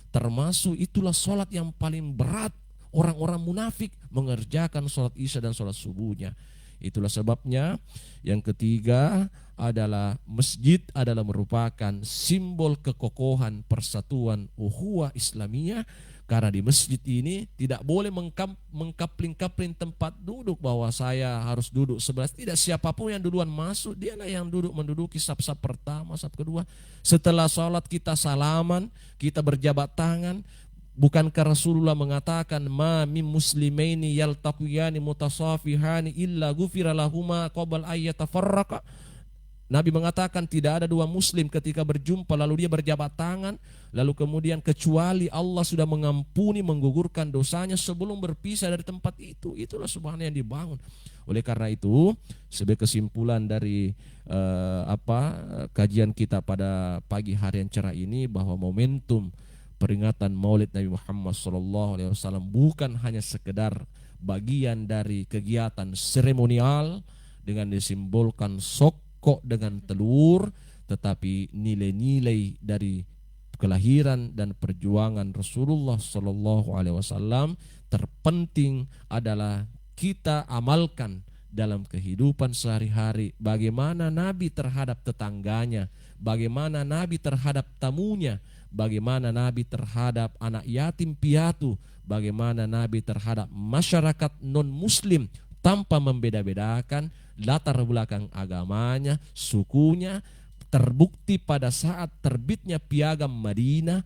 Termasuk itulah sholat yang paling berat orang-orang munafik, mengerjakan sholat isya dan sholat subuhnya. Itulah sebabnya yang ketiga adalah masjid adalah merupakan simbol kekokohan persatuan ukhuwah Islamiyah. Karena di masjid ini tidak boleh mengkapling-kapling tempat duduk bahwa saya harus duduk sebelah. Tidak, siapapun yang duluan masuk dialah yang menduduki saf-saf pertama, saf kedua. Setelah sholat kita salaman, kita berjabat tangan. Bukankah Rasulullah mengatakan ma min muslimaini yaltaqiyani mutasafihani illa ghufira lahuma qabla ayyatafarraqa. Nabi mengatakan tidak ada dua muslim ketika berjumpa lalu dia berjabat tangan lalu kemudian kecuali Allah sudah mengampuni, menggugurkan dosanya sebelum berpisah dari tempat itu. Itulah subhanallah yang dibangun. Oleh karena itu sebagai kesimpulan dari kajian kita pada pagi hari yang cerah ini, bahwa momentum peringatan Maulid Nabi Muhammad SAW bukan hanya sekedar bagian dari kegiatan seremonial dengan disimbolkan sok kok dengan telur, tetapi nilai-nilai dari kelahiran dan perjuangan Rasulullah Shallallahu Alaihi Wasallam terpenting adalah kita amalkan dalam kehidupan sehari-hari. Bagaimana Nabi terhadap tetangganya, bagaimana Nabi terhadap tamunya, bagaimana Nabi terhadap anak yatim piatu, bagaimana Nabi terhadap masyarakat non-muslim tanpa membeda-bedakan latar belakang agamanya, sukunya. Terbukti pada saat terbitnya piagam Madinah,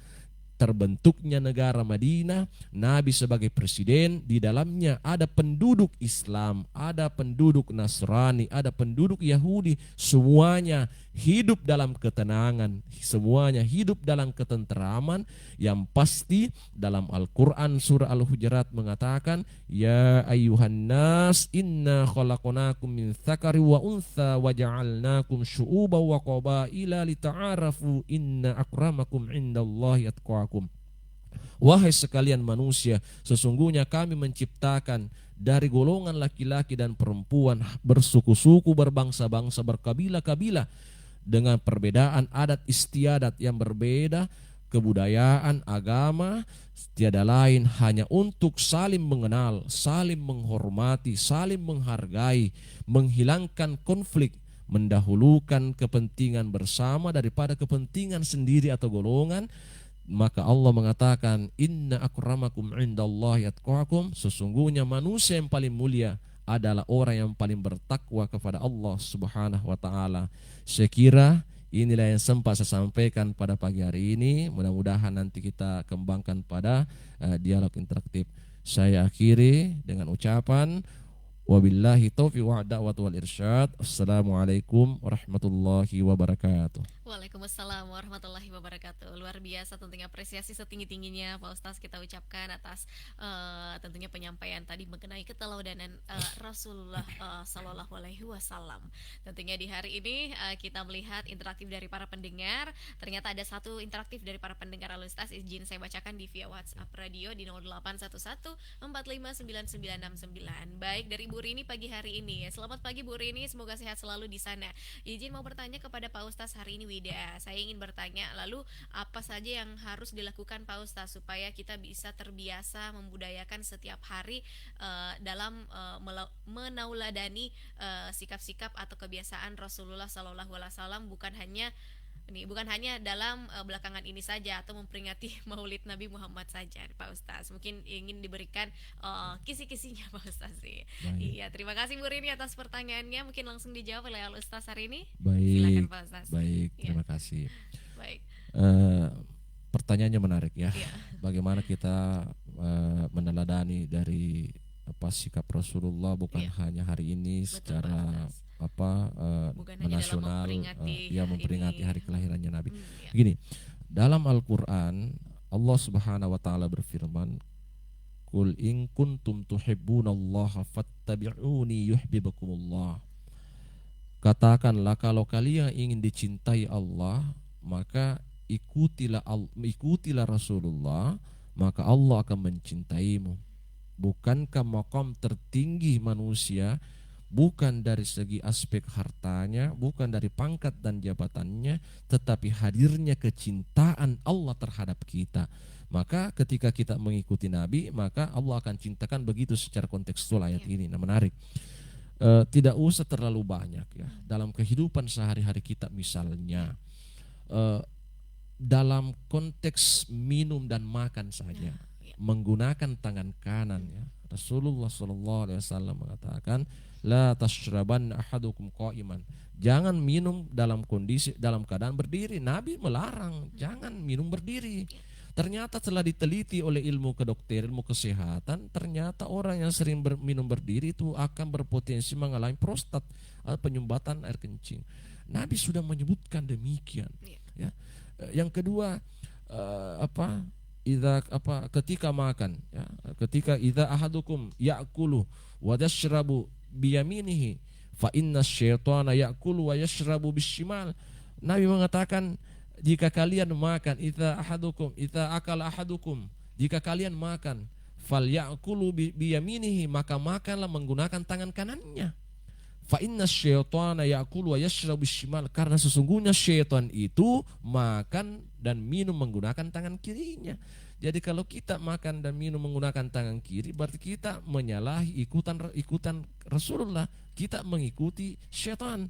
terbentuknya negara Madinah, Nabi sebagai presiden, di dalamnya ada penduduk Islam, ada penduduk Nasrani, ada penduduk Yahudi, semuanya hidup dalam ketenangan, semuanya hidup dalam ketenteraman. Yang pasti dalam Al-Quran surah Al-Hujurat mengatakan, ya ayyuhan nas inna khalaqnakum min dzakari wa untha wa ja'alnakum syu'uban wa qabaila lita'arafu inna akramakum indallahi atqakum. Wahai sekalian manusia, sesungguhnya kami menciptakan dari golongan laki-laki dan perempuan bersuku-suku, berbangsa-bangsa, berkabilah-kabilah, dengan perbedaan adat istiadat yang berbeda, kebudayaan, agama, tiada lain hanya untuk saling mengenal, saling menghormati, saling menghargai, menghilangkan konflik, mendahulukan kepentingan bersama daripada kepentingan sendiri atau golongan. Maka Allah mengatakan, inna akramakum indallahi atqakum, sesungguhnya manusia yang paling mulia adalah orang yang paling bertakwa kepada Allah Subhanahu wa taala. Saya kira inilah yang sempat saya sampaikan pada pagi hari ini. Mudah-mudahan nanti kita kembangkan pada dialog interaktif. Saya akhiri dengan ucapan wabillahi taufiq wa da'wat wal irsyad. Assalamualaikum warahmatullahi wabarakatuh. Waalaikumsalam warahmatullahi wabarakatuh. Luar biasa, tentunya apresiasi setinggi-tingginya Pak Ustaz kita ucapkan atas tentunya penyampaian tadi mengenai keteladanan Rasulullah Sallallahu Alaihi Wasallam. Tentunya di hari ini kita melihat interaktif dari para pendengar. Ternyata ada satu interaktif dari para pendengar Al Ustaz, izin saya bacakan di via WhatsApp radio di 0811 459969. Baik, dari Bu Rini pagi hari ini. Selamat pagi Bu Rini, semoga sehat selalu di sana. Izin mau bertanya kepada Pak Ustaz hari ini Wida. Saya ingin bertanya, lalu apa saja yang harus dilakukan Pak Ustaz supaya kita bisa terbiasa membudayakan setiap hari dalam menauladani sikap-sikap atau kebiasaan Rasulullah Sallallahu Alaihi Wasallam, bukan hanya dalam belakangan ini saja atau memperingati Maulid Nabi Muhammad saja, Pak Ustaz. Mungkin ingin diberikan kisi-kisinya Pak Ustaz sih. Baik, Iya, terima kasih Bu Rini atas pertanyaannya. Mungkin langsung dijawab oleh Al Ustaz hari ini. Silakan baik, Pak Ustaz. baik. Iya, Terima kasih. baik. Eh, Pertanyaannya menarik ya. Iya, Bagaimana kita meneladani dari apa sikap Rasulullah bukan iya, hanya hari ini betul Pak secara Ustaz. apa Bukan hanya dalam nasional, memperingati ya memperingati ini. hari kelahirannya Nabi. Iya. Begini, dalam Al-Qur'an Allah Subhanahu wa taala berfirman, "Qul in kuntum tuhibbunallaha fattabi'uni yuhibbukumullah." Katakanlah kalau kalian ingin dicintai Allah, maka ikutilah Rasulullah, maka Allah akan mencintaimu. Bukankah maqam tertinggi manusia bukan dari segi aspek hartanya, bukan dari pangkat dan jabatannya, tetapi hadirnya kecintaan Allah terhadap kita. Maka ketika kita mengikuti Nabi, maka Allah akan cintakan begitu secara kontekstual ayat Iya. ini. Nah, menarik. Tidak usah terlalu banyak ya dalam kehidupan sehari-hari kita, misalnya eh, dalam konteks minum dan makan saja Nah, iya. menggunakan tangan kanan ya. Rasulullah Shallallahu Alaihi Wasallam mengatakan, la tashraban ahadukum qa'iman, jangan minum dalam keadaan berdiri. Nabi melarang jangan minum berdiri. Ternyata telah diteliti oleh ilmu kedokteran, ilmu kesehatan, ternyata orang yang sering minum berdiri itu akan berpotensi mengalami prostat atau penyumbatan air kencing. Nabi sudah menyebutkan demikian. Iya. Ya. Yang kedua, apa? Ketika makan, ya, ketika idza ahadukum ya'kulu wa yashrabu biyaminihi fa inna syaitana ya'kulu wa yashrabu bishimal. Nabi mengatakan, jika kalian makan, idza akala ahadukum, jika kalian makan, fal ya'kulu biyaminihi, maka makanlah menggunakan tangan kanannya. Fa inna syaitana ya'kulu wa yashrabu bishimal, karena sesungguhnya syaitan itu makan dan minum menggunakan tangan kirinya. Jadi kalau kita makan dan minum menggunakan tangan kiri, berarti kita menyalahi ikutan Rasulullah, kita mengikuti syaitan.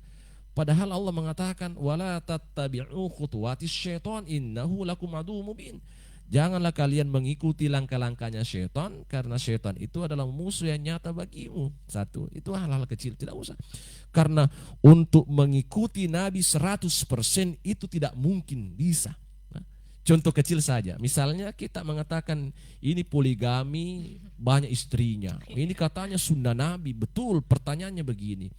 Padahal Allah mengatakan, wala tattabi'u khutuwatis syaitan innahu lakum aduwwum mubin. Janganlah kalian mengikuti langkah-langkahnya syaitan, karena syaitan itu adalah musuh yang nyata bagimu. Satu, itu hal-hal kecil, tidak usah. Karena untuk mengikuti Nabi 100% itu tidak mungkin bisa. Nah, contoh kecil saja, misalnya kita mengatakan ini poligami, banyak istrinya. Ini katanya sunnah Nabi, betul. Pertanyaannya begini,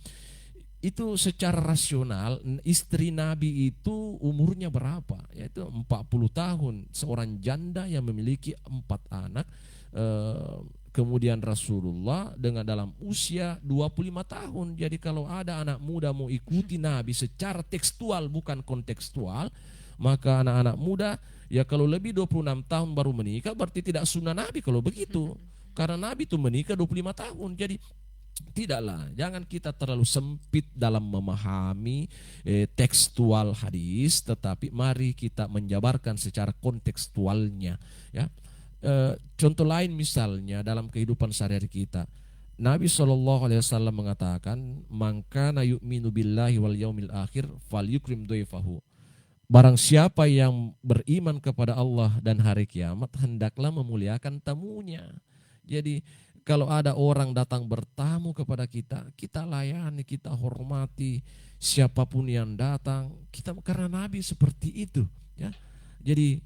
itu secara rasional istri Nabi itu umurnya berapa? Yaitu 40 tahun. Seorang janda yang memiliki 4 anak. Kemudian Rasulullah dengan dalam usia 25 tahun. Jadi kalau ada anak muda mau ikuti Nabi secara tekstual bukan kontekstual, maka anak-anak muda ya kalau lebih 26 tahun baru menikah berarti tidak sunnah Nabi kalau begitu. Karena Nabi itu menikah 25 tahun. Jadi tidaklah, jangan kita terlalu sempit dalam memahami tekstual hadis, tetapi mari kita menjabarkan secara kontekstualnya. Ya, contoh lain misalnya dalam kehidupan sehari-hari kita, Nabi SAW mengatakan, "Man kana yu'minu billahi wal yaumil akhir falyukrim dhaifahu." Barang siapa yang beriman kepada Allah dan hari kiamat, hendaklah memuliakan tamunya. Jadi kalau ada orang datang bertamu kepada kita, kita layani, kita hormati siapapun yang datang. Kita karena Nabi seperti itu, ya. Jadi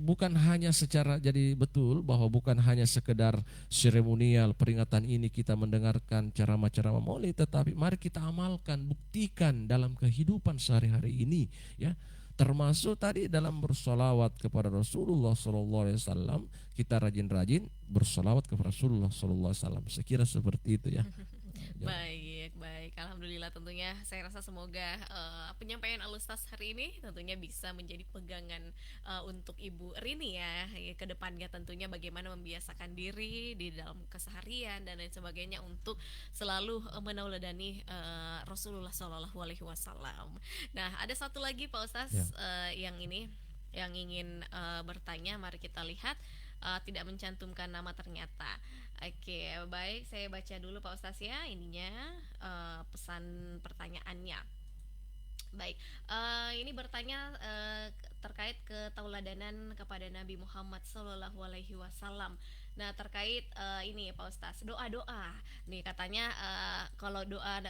bukan hanya secara, jadi betul bahwa bukan hanya sekedar seremonial peringatan ini kita mendengarkan ceramah-ceramah maulid, tetapi mari kita amalkan, buktikan dalam kehidupan sehari-hari ini, ya. Termasuk tadi dalam bersolawat kepada Rasulullah SAW, kita rajin-rajin bersolawat kepada Rasulullah SAW. Sekira seperti itu ya. Baik, baik. Alhamdulillah tentunya saya rasa semoga penyampaian Al-Ustaz hari ini tentunya bisa menjadi pegangan untuk Ibu Rini ya, ke depannya tentunya bagaimana membiasakan diri di dalam keseharian dan lain sebagainya untuk selalu menauladani Rasulullah Shallallahu alaihi wasallam. Nah, ada satu lagi Pak Ustaz Ya. yang ini yang ingin bertanya, mari kita lihat. Tidak mencantumkan nama ternyata. Oke, baik, saya baca dulu Pak Ustaz ya ininya, pesan pertanyaannya. Baik, ini bertanya terkait ketauladanan kepada Nabi Muhammad Sallallahu Alaihi Wasallam. Nah, terkait ini Pak Ustaz, doa-doa. Nih katanya kalau doa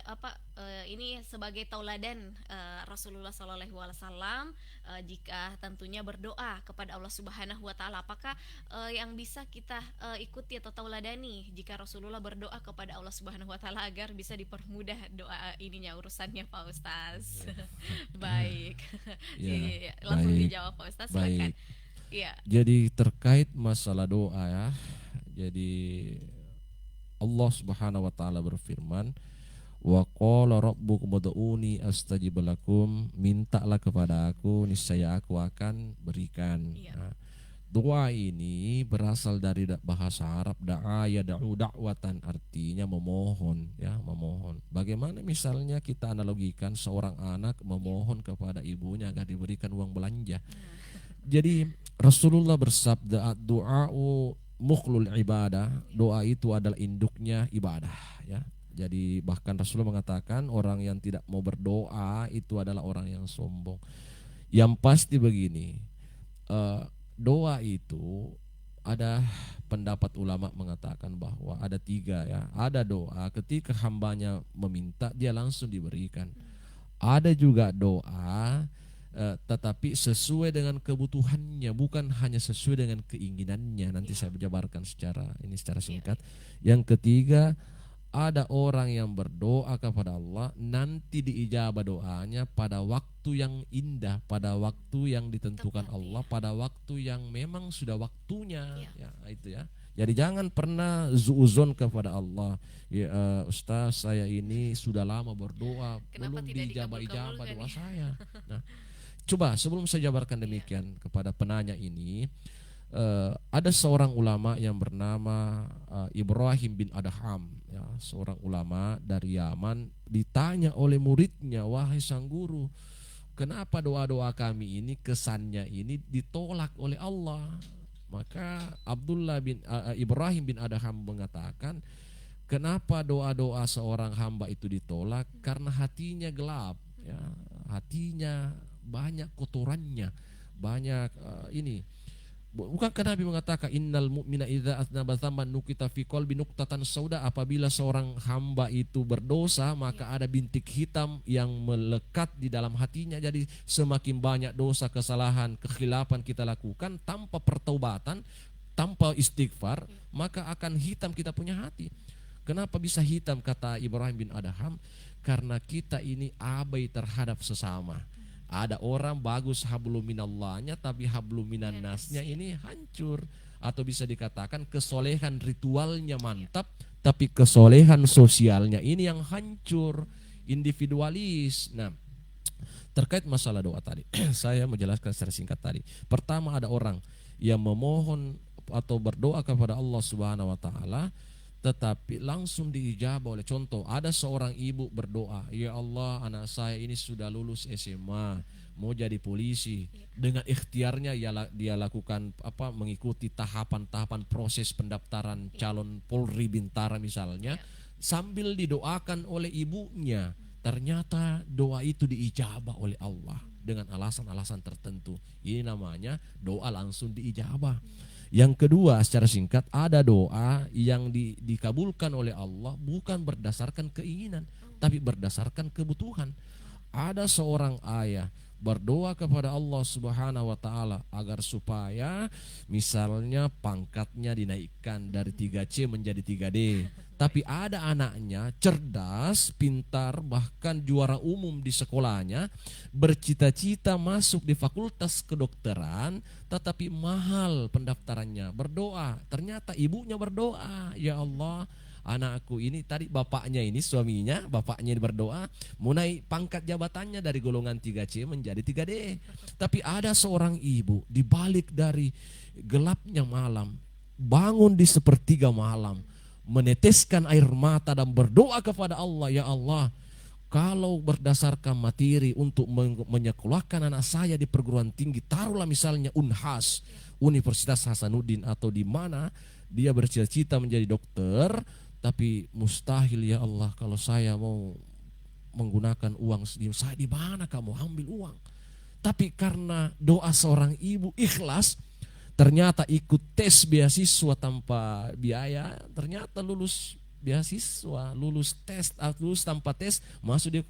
ini sebagai tauladan Rasulullah Sallallahu Alaihi Wasallam, jika tentunya berdoa kepada Allah Subhanahu Wa Taala, apakah yang bisa kita ikuti atau tauladani jika Rasulullah berdoa kepada Allah Subhanahu Wa Taala agar bisa dipermudah doa ininya urusannya Pak Ustaz. Baik. Ya, Iya, langsung baik, dijawab Pak Ustaz, silakan. baik. Iya. Jadi terkait masalah doa ya, jadi Allah Subhanahu wa taala berfirman, wa qala rabbukum ud'uni astajib lakum, mintalah kepada aku niscaya aku akan berikan. Iya. Nah, doa ini berasal dari bahasa Arab da'a yad'u da'watan, artinya memohon ya, memohon. Bagaimana misalnya kita analogikan seorang anak memohon kepada ibunya agar diberikan uang belanja. Jadi Rasulullah bersabda, doa'u mukhlul ibadah, doa itu adalah induknya ibadah ya. Jadi bahkan Rasulullah mengatakan orang yang tidak mau berdoa itu adalah orang yang sombong. Yang pasti begini, doa itu ada pendapat ulama mengatakan bahwa ada tiga ya. Ada doa ketika hambanya meminta dia langsung diberikan. Ada juga doa tetapi sesuai dengan kebutuhannya, bukan hanya sesuai dengan keinginannya. Nanti saya jabarkan secara singkat. Yang ketiga, ada orang yang berdoa kepada Allah nanti diijabah doanya pada waktu yang indah, pada waktu yang ditentukan Allah, pada waktu yang memang sudah waktunya ya, itu ya. Jadi jangan pernah zuuzon kepada Allah. Ya, Ustaz, saya ini sudah lama berdoa, Kenapa belum tidak diijabah-ijabah dikabul-kabulkan doa ya? saya. Nah, coba sebelum saya jabarkan demikian kepada penanya ini, ada seorang ulama yang bernama Ibrahim bin Adham, ya, seorang ulama dari Yaman, ditanya oleh muridnya, wahai sang guru, kenapa doa-doa kami ini kesannya ini ditolak oleh Allah? Maka Ibrahim bin Adham mengatakan, kenapa doa-doa seorang hamba itu ditolak? Karena hatinya gelap, ya, hatinya banyak kotorannya, banyak ini. Bukankah Nabi mengatakan innal mu'mina idza aznaba dzamban nukita fi qalbi nuqtatan sauda, apabila seorang hamba itu berdosa maka ada bintik hitam yang melekat di dalam hatinya. Jadi semakin banyak dosa, kesalahan, kekhilafan kita lakukan tanpa pertaubatan, tanpa istighfar, maka akan hitam kita punya hati. Kenapa bisa hitam kata Ibrahim bin Adham? Karena kita ini abai terhadap sesama. Ada orang bagus hablum minallahnya tapi hablum minan nasnya ini hancur. Atau bisa dikatakan kesolehan ritualnya mantap tapi kesolehan sosialnya ini yang hancur, individualis. Nah, terkait masalah doa tadi saya menjelaskan secara singkat tadi. Pertama, ada orang yang memohon atau berdoa kepada Allah Subhanahu wa taala tetapi langsung diijabah oleh. Contoh, ada seorang ibu berdoa, ya Allah, anak saya ini sudah lulus SMA, mau jadi polisi. Dengan ikhtiarnya dia lakukan mengikuti tahapan-tahapan proses pendaftaran calon Polri Bintara misalnya, sambil didoakan oleh ibunya. Ternyata doa itu diijabah oleh Allah dengan alasan-alasan tertentu. Ini namanya doa langsung diijabah. Yang kedua, secara singkat, ada doa yang dikabulkan oleh Allah bukan berdasarkan keinginan, tapi berdasarkan kebutuhan. Ada seorang ayah berdoa kepada Allah Subhanahu wa taala agar supaya misalnya pangkatnya dinaikkan dari 3C menjadi 3D. Tapi ada anaknya cerdas, pintar, bahkan juara umum di sekolahnya, bercita-cita masuk di fakultas kedokteran, tetapi mahal pendaftarannya. Berdoa, ternyata ibunya berdoa, ya Allah, anakku ini tadi bapaknya ini suaminya, bapaknya ini berdoa mau naik pangkat jabatannya dari golongan 3C menjadi 3D. Tapi ada seorang ibu di balik dari gelapnya malam, bangun di sepertiga malam, meneteskan air mata dan berdoa kepada Allah, ya Allah, kalau berdasarkan materi untuk menyekolahkan anak saya di perguruan tinggi, taruhlah misalnya Unhas, Universitas Hasanuddin atau di mana dia bercita-cita menjadi dokter, tapi mustahil ya Allah kalau saya mau menggunakan uang sendiri, saya di mana kamu ambil uang? Tapi karena doa seorang ibu ikhlas, ternyata ikut tes beasiswa tanpa biaya, ternyata lulus beasiswa, lulus tanpa tes, masuk di.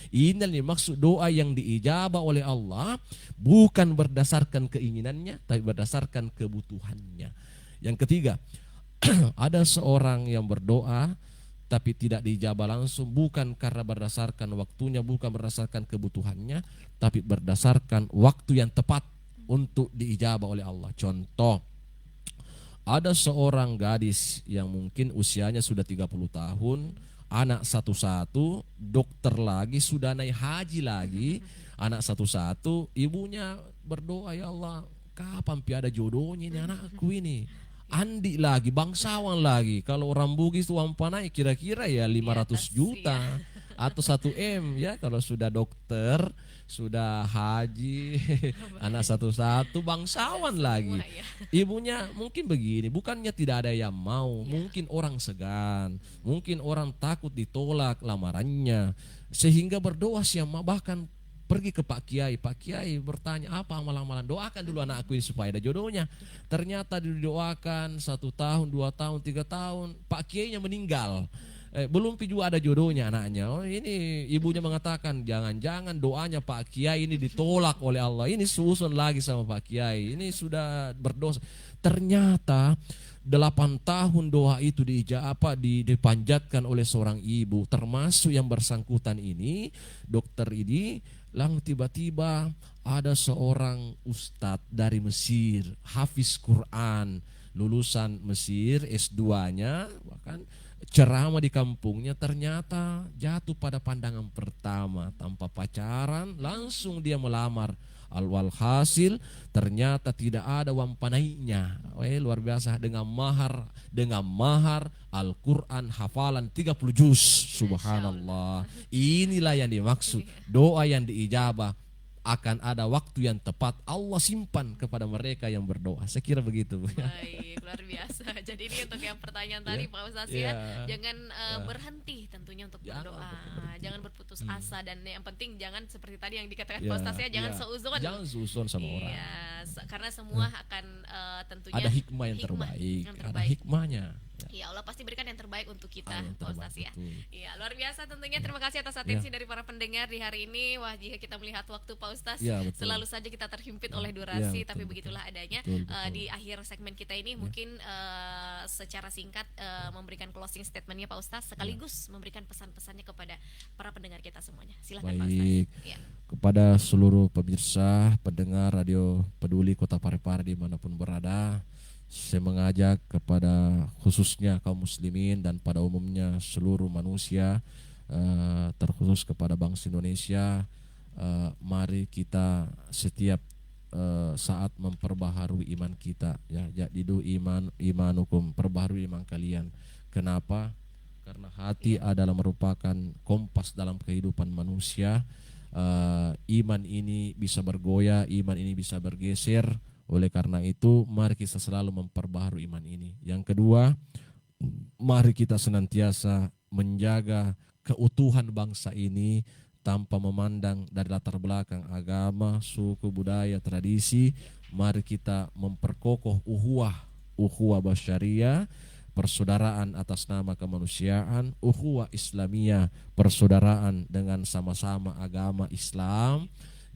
Ini nih maksud doa yang diijabah oleh Allah, bukan berdasarkan keinginannya, tapi berdasarkan kebutuhannya. Yang ketiga, ada seorang yang berdoa tapi tidak diijabah langsung, bukan karena berdasarkan waktunya, bukan berdasarkan kebutuhannya, tapi berdasarkan waktu yang tepat untuk diijabah oleh Allah. Contoh, ada seorang gadis yang mungkin usianya sudah 30 tahun, anak satu-satu, dokter lagi, sudah naik haji lagi, anak satu-satu, ibunya berdoa, ya Allah, kapan piada jodohnya ini anakku ini? Andi lagi, bangsawan lagi. Kalau orang Bugis uang panai kira-kira ya 500 juta atau 1 M ya, kalau sudah dokter, sudah haji, anak satu-satu, bangsawan lagi. Ibunya mungkin begini, bukannya tidak ada yang mau, mungkin orang segan, mungkin orang takut ditolak lamarannya, sehingga berdoa siapa, bahkan pergi ke Pak Kiai bertanya apa amalan-amalan, doakan dulu anakku ini supaya ada jodohnya. Ternyata didoakan 1 tahun, 2 tahun, 3 tahun, Pak Kiainya meninggal. Belum juga ada jodohnya anaknya. Oh, ini ibunya mengatakan jangan-jangan doanya Pak Kiai ini ditolak oleh Allah. Ini susun lagi sama Pak Kiai. Ini sudah berdosa. Ternyata 8 tahun doa itu dipanjatkan oleh seorang ibu, termasuk yang bersangkutan ini, dokter ini. Lalu tiba-tiba ada seorang ustadz dari Mesir, hafiz Quran, lulusan Mesir, S2-nya, bahkan ceramah di kampungnya, ternyata jatuh pada pandangan pertama, tanpa pacaran, langsung dia melamar. Walhasil ternyata tidak ada uang panainya. Luar biasa, dengan mahar Al-Quran hafalan 30 juz. Subhanallah. Inilah yang dimaksud doa yang diijabah, akan ada waktu yang tepat Allah simpan kepada mereka yang berdoa. Saya kira begitu. Baik, luar biasa. Jadi ini untuk yang pertanyaan tadi Pak Ustaz ya, jangan berhenti tentunya untuk berdoa, jangan berputus asa, dan yang penting jangan seperti tadi yang dikatakan Pak Ustaz ya, jangan seuzon. Jangan seuzon sama orang. Karena semua akan tentunya ada hikmah yang terbaik. Ada hikmahnya. Ya Allah pasti berikan yang terbaik untuk kita, Pak Ustaz ya. Iya, luar biasa tentunya. Terima kasih atas atensi dari para pendengar di hari ini. Wah, jika kita melihat waktu Pak Ustaz, selalu saja kita terhimpit oleh durasi, tapi begitulah adanya. Di akhir segmen kita ini mungkin secara singkat memberikan closing statementnya Pak Ustaz, sekaligus memberikan pesan-pesannya kepada para pendengar kita semuanya. Silakan Pak Ustaz. Kepada seluruh pemirsa, pendengar Radio Peduli Kota Parepare dimanapun berada, saya mengajak kepada khususnya kaum muslimin dan pada umumnya seluruh manusia, terkhusus kepada bangsa Indonesia, mari kita setiap saat memperbaharui iman kita, ya, jadidu imanukum, perbaharui iman kalian. Kenapa? Karena hati adalah merupakan kompas dalam kehidupan manusia. Iman ini bisa bergoyah, iman ini bisa bergeser. Oleh karena itu, mari kita selalu memperbaharui iman ini. Yang kedua, mari kita senantiasa menjaga keutuhan bangsa ini tanpa memandang dari latar belakang agama, suku, budaya, tradisi. Mari kita memperkokoh uhuwah basyariah, persaudaraan atas nama kemanusiaan, uhuwah Islamiyah, persaudaraan dengan sama-sama agama Islam.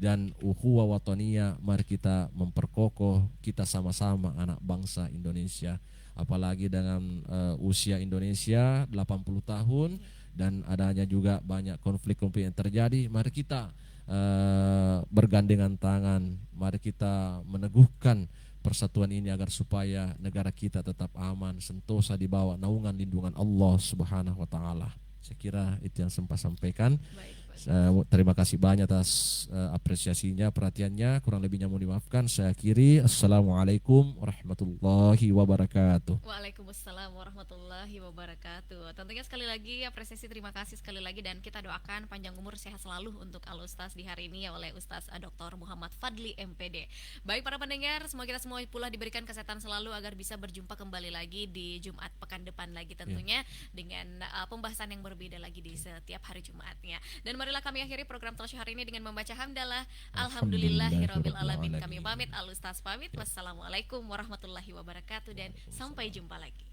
dan ukhuwah wataniyah, mari kita memperkokoh, kita sama-sama anak bangsa Indonesia, apalagi dengan usia Indonesia 80 tahun dan adanya juga banyak konflik-konflik yang terjadi. Mari kita bergandengan tangan, mari kita meneguhkan persatuan ini agar supaya negara kita tetap aman, sentosa di bawah naungan lindungan Allah Subhanahu wa taala. Saya kira itu yang sempat sampaikan. Terima kasih banyak atas apresiasinya, perhatiannya. Kurang lebihnya mohon dimaafkan. Saya akhiri. Assalamualaikum warahmatullahi wabarakatuh. Waalaikumsalam warahmatullahi wabarakatuh. Tentunya sekali lagi apresiasi, terima kasih sekali lagi, dan kita doakan panjang umur sehat selalu untuk Al Ustaz di hari ini ya oleh Ustaz Dr. Muhammad Fadli MPD. Baik para pendengar, semoga kita semua pula diberikan kesehatan selalu agar bisa berjumpa kembali lagi di Jumat pekan depan lagi tentunya dengan pembahasan yang berbeda lagi di setiap hari Jumatnya. Dan marilah kami akhiri program Talkshow hari ini dengan membaca hamdalah alhamdulillahirabbil alamin. Kami pamit, Al Ustaz pamit. Wassalamualaikum warahmatullahi wabarakatuh dan sampai jumpa lagi.